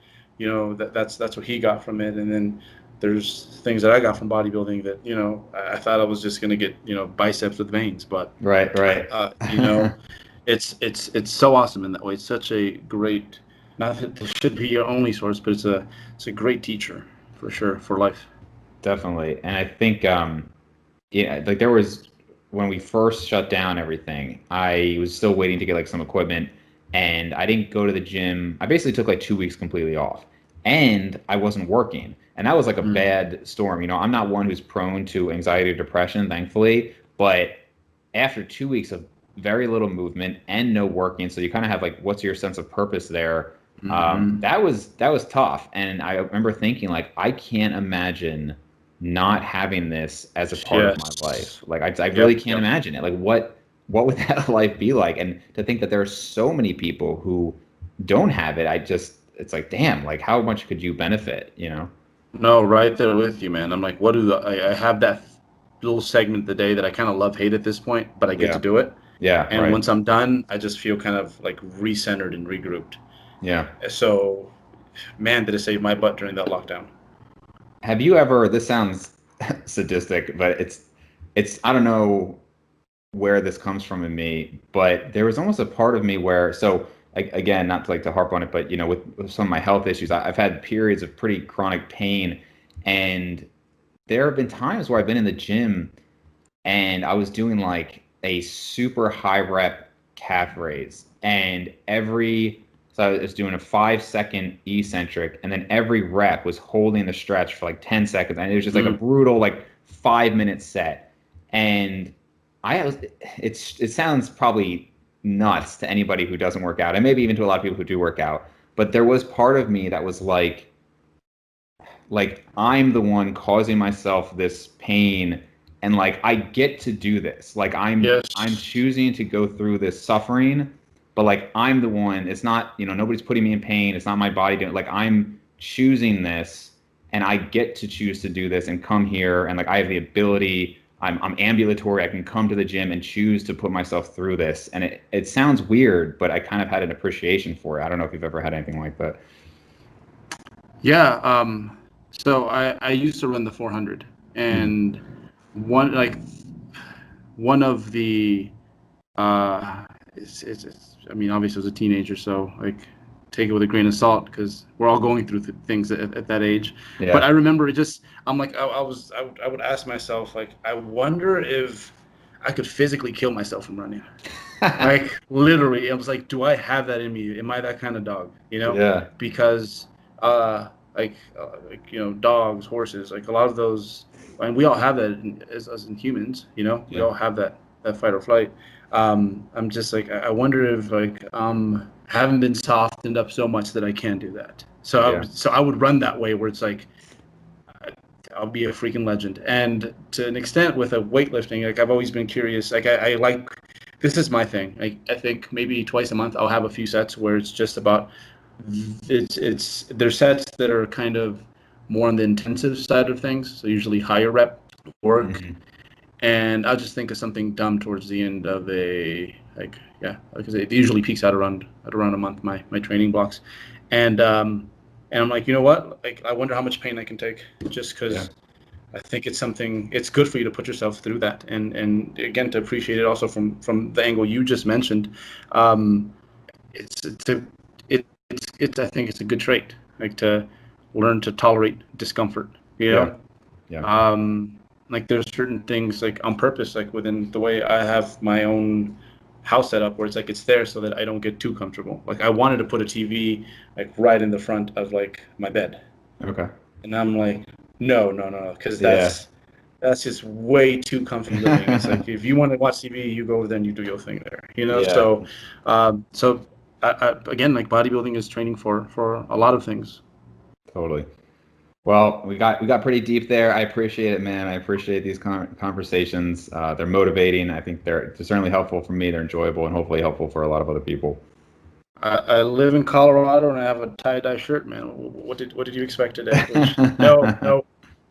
that's what he got from it, and then there's things that I got from bodybuilding that I thought I was just gonna get biceps with veins, but right. It's so awesome in that way. It's such a great, not that this should be your only source, but it's a great teacher for sure for life. Definitely, and I think like there was when we first shut down everything, I was still waiting to get like some equipment. And I didn't go to the gym. I basically took like 2 weeks completely off and I wasn't working. And that was like a bad storm. I'm not one who's prone to anxiety or depression, thankfully, but after 2 weeks of very little movement and no working, so you kind of have like, what's your sense of purpose there? That was tough. And I remember thinking like, I can't imagine not having this as a part of my life. Like I Yep, really can't yep. imagine it. Like what would that life be like? And to think that there are so many people who don't have it, it's like, damn, like how much could you benefit, you know? No, right there with you, man. I'm like, I have that little segment of the day that I kind of love hate at this point, but I get to Yeah. do it. Yeah, And right. once I'm done, I just feel kind of like recentered and regrouped. Yeah. So, man, did it save my butt during that lockdown. Have you ever, this sounds sadistic, but it's I don't know where this comes from in me, but there was almost a part of me where, so again, not to like to harp on it, but you know, with some of my health issues, I've had periods of pretty chronic pain, and there have been times where I've been in the gym and I was doing like a super high rep calf raise, and so I was doing a 5 second eccentric, and then every rep was holding the stretch for like 10 seconds, and it was just like a brutal like 5 minute set, and I was it sounds probably nuts to anybody who doesn't work out, and maybe even to a lot of people who do work out, but there was part of me that was like I'm the one causing myself this pain, and like I get to do this. Like Yes. I'm choosing to go through this suffering, but like I'm the one. It's not, you know, nobody's putting me in pain. It's not my body doing it. Like I'm choosing this, and I get to choose to do this and come here, and like I have the ability. I'm ambulatory. I can come to the gym and choose to put myself through this. And it sounds weird, but I kind of had an appreciation for it. I don't know if you've ever had anything like that. Yeah. So I used to run the 400, and one of the it's I mean, obviously I was a teenager, so like take it with a grain of salt because we're all going through things at that age. Yeah. But I remember I'm like I would ask myself, like, I wonder if I could physically kill myself from running. Like literally, I was like, do I have that in me? Am I that kind of dog? You know? Yeah. Because like you know, dogs, horses, like a lot of those, and we all have that as in humans. You know, we Yeah. all have that fight or flight. I'm just like, I wonder if like haven't been softened up so much that I can do that. So I would run that way where it's like I'll be a freaking legend. And to an extent with a weightlifting, like I've always been curious. Like I like, this is my thing. I think maybe twice a month I'll have a few sets where it's just about there's sets that are kind of more on the intensive side of things. So usually higher rep work. Mm-hmm. And I'll just think of something dumb towards the end of because it usually peaks out around a month, my training blocks, and I'm like, you know what, like I wonder how much pain I can take just because I think it's good for you to put yourself through that, and again to appreciate it also from the angle you just mentioned. It's I think it's a good trait, like to learn to tolerate discomfort, you know. Like there's certain things like on purpose, like within the way I have my own house set up where it's like it's there so that I don't get too comfortable. Like I wanted to put a TV like right in the front of like my bed. Okay. And I'm like, no, because that's just way too comfy living. It's like if you want to watch TV, you go over there and you do your thing there, you know. Yeah. So again, like bodybuilding is training for a lot of things. Totally. Well, we got pretty deep there. I appreciate it, man. I appreciate these conversations. They're motivating. I think they're certainly helpful for me. They're enjoyable and hopefully helpful for a lot of other people. I live in Colorado and I have a tie-dye shirt, man. What did you expect today? No,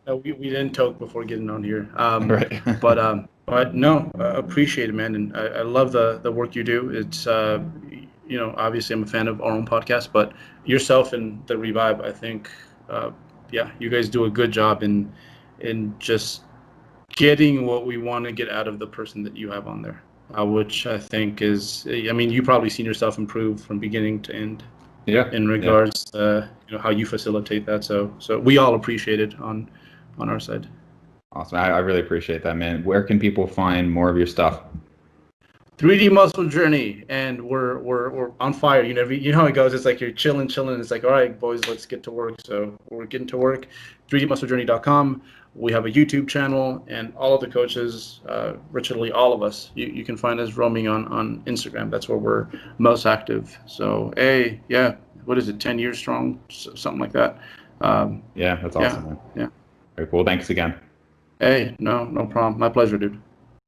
we didn't talk before getting on here. Right. But no, appreciate it, man, and I love the work you do. It's you know, obviously I'm a fan of our own podcast, but yourself and the Revive, I think, you guys do a good job in just getting what we want to get out of the person that you have on there. Which I think is, I mean, you probably seen yourself improve from beginning to end. Yeah. In regards to how you facilitate that, so we all appreciate it on our side. Awesome. I really appreciate that, man. Where can people find more of your stuff? 3D Muscle Journey, and we're on fire. You know how it goes. It's like you're chilling. It's like, all right, boys, let's get to work. So we're getting to work. 3dmusclejourney.com. We have a YouTube channel, and all of the coaches, virtually all of us, you can find us roaming on Instagram. That's where we're most active. So, what is it, 10 years strong, something like that. Yeah, that's awesome, man. Yeah. Very cool. Thanks again. Hey, no problem. My pleasure, dude.